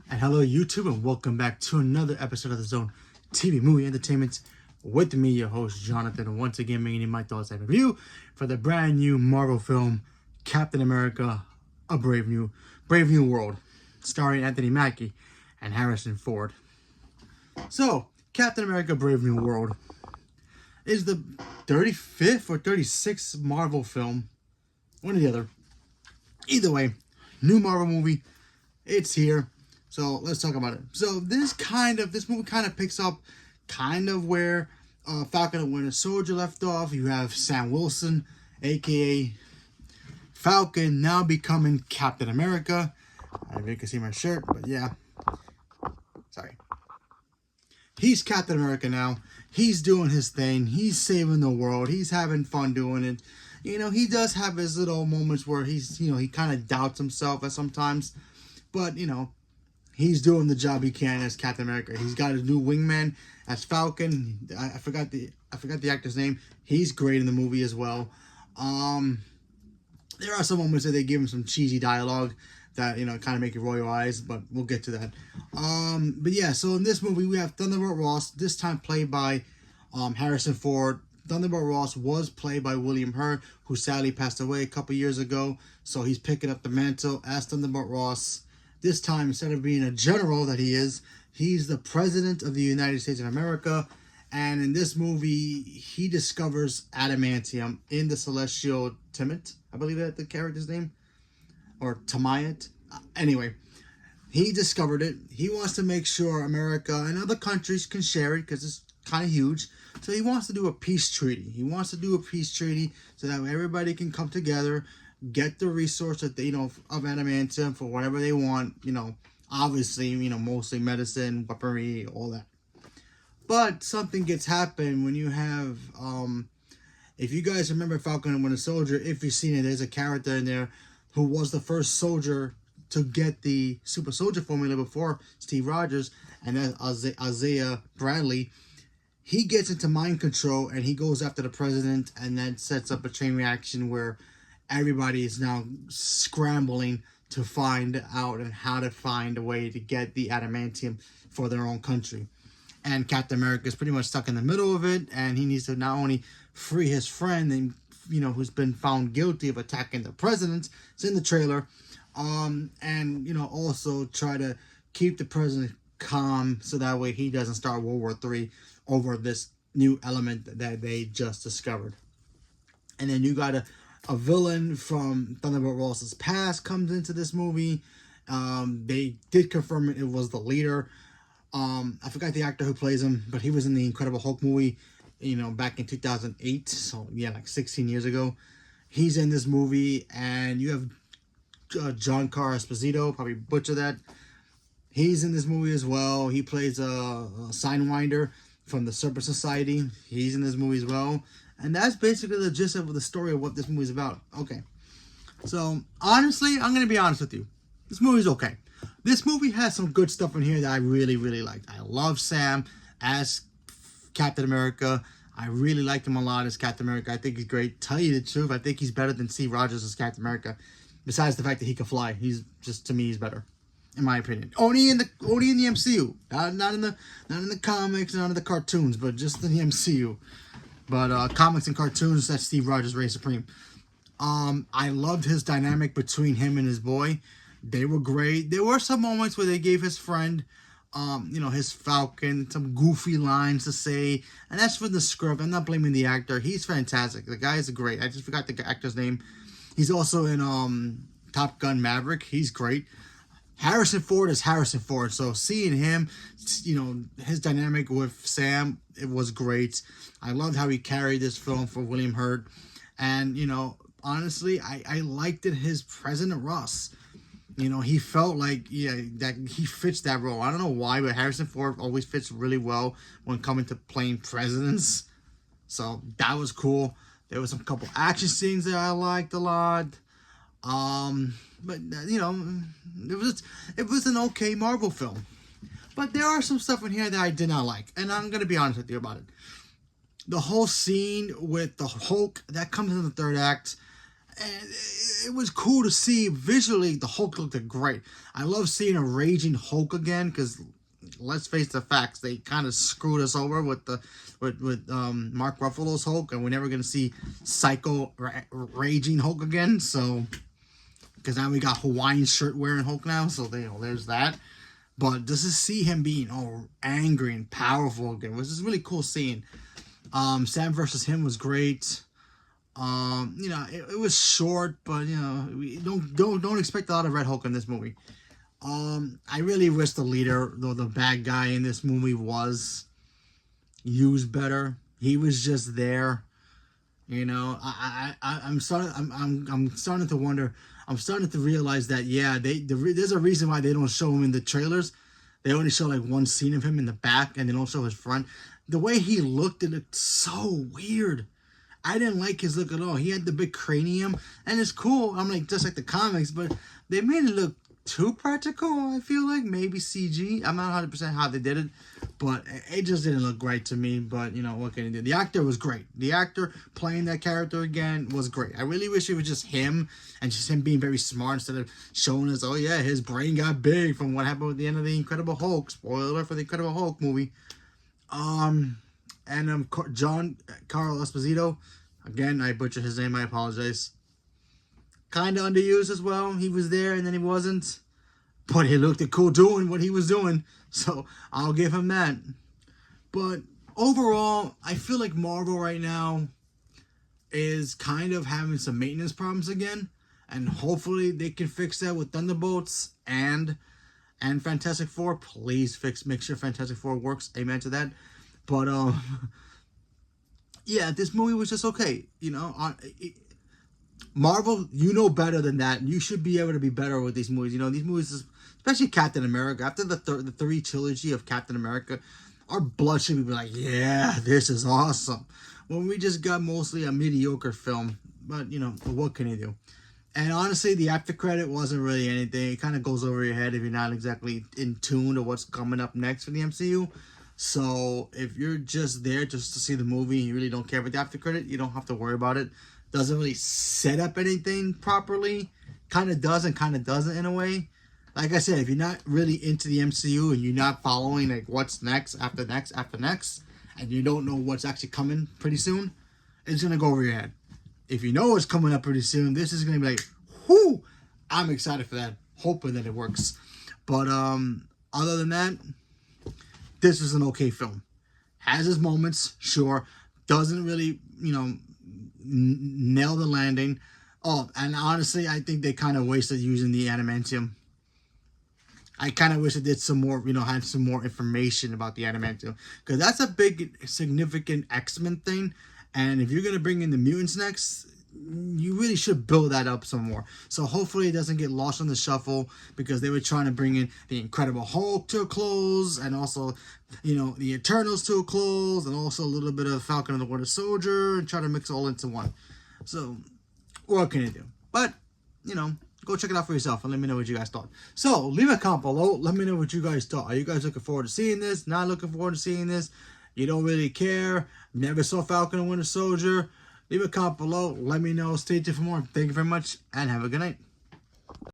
And hello YouTube, and welcome back to another episode of the Zone TV Movie Entertainment with me, your host Jonathan, and once again bringing you my thoughts and review for the brand new Marvel film Captain America: A Brave New World, starring Anthony Mackie and Harrison Ford. So, Captain America: Brave New World is the 35th or 36th Marvel film, one or the other. Either way, new Marvel movie, it's here. So let's talk about it. So this movie kind of picks up where Falcon and Winter Soldier left off. You have Sam Wilson, aka Falcon, now becoming Captain America. I don't know if you can see my shirt, but yeah. Sorry. He's Captain America now. He's doing his thing. He's saving the world. He's having fun doing it. You know, he does have his little moments where he kind of doubts himself at sometimes. But, he's doing the job he can as Captain America. He's got his new wingman as Falcon. I forgot the actor's name. He's great in the movie as well. There are some moments that they give him some cheesy dialogue that kind of make you roll your eyes, but we'll get to that. But yeah, so in this movie we have Thunderbolt Ross, this time played by Harrison Ford. Thunderbolt Ross was played by William Hurt, who sadly passed away a couple years ago. So he's picking up the mantle as Thunderbolt Ross. This time, instead of being a general that he's the President of the United States of America. And in this movie, he discovers adamantium in the Celestial Timmit. I believe that's the character's name. Or Tamayat. Anyway, he discovered it. He wants to make sure America and other countries can share it because it's kind of huge. So he wants to do a peace treaty. He wants to do a peace treaty so that everybody can come together, get the resource that they, of adamantium for whatever they want, obviously, mostly medicine, weaponry, all that. But something gets happened when you have, if you guys remember Falcon and Winter Soldier, if you've seen it, there's a character in there who was the first soldier to get the super soldier formula before Steve Rogers, and that's Isaiah Bradley. He gets into mind control and he goes after the president, and then sets up a chain reaction where everybody is now scrambling to find out and how to find a way to get the adamantium for their own country. And Captain America is pretty much stuck in the middle of it, and he needs to not only free his friend and who's been found guilty of attacking the president, it's in the trailer, and also try to keep the president calm so that way he doesn't start World War III over this new element that they just discovered. And then you got a villain from Thunderbolt Ross's past comes into this movie. They did confirm it was the leader. I forgot the actor who plays him, but he was in the Incredible Hulk movie, back in 2008. So yeah, like 16 years ago. He's in this movie, and you have Giancarlo Esposito, probably butcher that. He's in this movie as well. He plays a Signwinder from the Serpent Society. He's in this movie as well. And that's basically the gist of the story of what this movie is about. Okay. So, honestly, I'm going to be honest with you. This movie's okay. This movie has some good stuff in here that I really, really liked. I love Sam as Captain America. I really liked him a lot as Captain America. I think he's great. Tell you the truth, I think he's better than Steve Rogers as Captain America. Besides the fact that he can fly. To me, he's better. In my opinion. Only in the MCU. Not in the comics, not in the cartoons, but just in the MCU. But comics and cartoons, that's Steve Rogers reigns supreme. I loved his dynamic between him and his boy. They were great. There were some moments where they gave his friend, his Falcon, some goofy lines to say. And that's for the script. I'm not blaming the actor. He's fantastic. The guy is great. I just forgot the actor's name. He's also in Top Gun Maverick. He's great. Harrison Ford is Harrison Ford, so seeing him, his dynamic with Sam, it was great. I loved how he carried this film for William Hurt, and honestly, I liked it. His President Ross, he felt like that he fits that role. I don't know why, but Harrison Ford always fits really well when coming to playing presidents, so that was cool. There was some couple action scenes that I liked a lot. But it was an okay Marvel film. But there are some stuff in here that I did not like, and I'm gonna be honest with you about it. The whole scene with the Hulk that comes in the third act, and it was cool to see visually. The Hulk looked great. I love seeing a raging Hulk again because let's face the facts, they kind of screwed us over with Mark Ruffalo's Hulk, and we're never gonna see psycho raging Hulk again. So because now we got Hawaiian shirt wearing Hulk now, so there's that. But just to see him being all angry and powerful again was just really cool seeing. Sam versus him was great. It was short, but we don't expect a lot of Red Hulk in this movie. I really wish the leader, though the bad guy in this movie, was used better. He was just there. I'm starting to wonder. I'm starting to realize that there's a reason why they don't show him in the trailers. They only show like one scene of him in the back, and they don't show his front. The way he looked, it looked so weird. I didn't like his look at all. He had the big cranium, and it's cool. I'm like, just like the comics, but they made it look too practical. I feel like maybe CG. I'm not 100% how they did it, but it just didn't look great to me. But what can you do? The actor was great. The actor playing that character again was great. I really wish it was just him and just him being very smart instead of showing us, oh yeah, his brain got big from what happened at the end of the Incredible Hulk. Spoiler for the Incredible Hulk movie. John Carl Esposito. Again, I butchered his name. I apologize. Kind of underused as well. He was there and then he wasn't. But he looked cool doing what he was doing. So I'll give him that. But overall, I feel like Marvel right now is kind of having some maintenance problems again. And hopefully they can fix that with Thunderbolts and Fantastic Four. Please make sure Fantastic Four works. Amen to that. But yeah, this movie was just okay. Marvel, better than that. You should be able to be better with these movies. These movies, especially Captain America. After the three trilogy of Captain America, our blood should be like, yeah, this is awesome. When we just got mostly a mediocre film. But, what can you do? And honestly, the after credit wasn't really anything. It kind of goes over your head if you're not exactly in tune to what's coming up next for the MCU. So if you're just there just to see the movie and you really don't care about the after credit, you don't have to worry about it. Doesn't really set up anything properly. Kind of does and kind of doesn't in a way. Like I said, if you're not really into the MCU and you're not following like what's next after next after next, and you don't know what's actually coming pretty soon, it's going to go over your head. If you know what's coming up pretty soon, this is going to be like, whoo, I'm excited for that. Hoping that it works. But other than that, this is an okay film. Has its moments, sure. Doesn't really, nail the landing. Oh, and honestly, I think they kind of wasted using the adamantium. I kind of wish it did some more, had some more information about the adamantium. Because that's a big, significant X-Men thing. And if you're going to bring in the mutants next, you really should build that up some more. So hopefully it doesn't get lost on the shuffle, because they were trying to bring in the Incredible Hulk to a close, and also, the Eternals to a close, and also a little bit of Falcon and the Winter Soldier, and try to mix it all into one. So what can you do? But, go check it out for yourself and let me know what you guys thought. So leave a comment below. Let me know what you guys thought. Are you guys looking forward to seeing this? Not looking forward to seeing this? You don't really care? Never saw Falcon and Winter Soldier? Leave a comment below. Let me know. Stay tuned for more. Thank you very much and have a good night.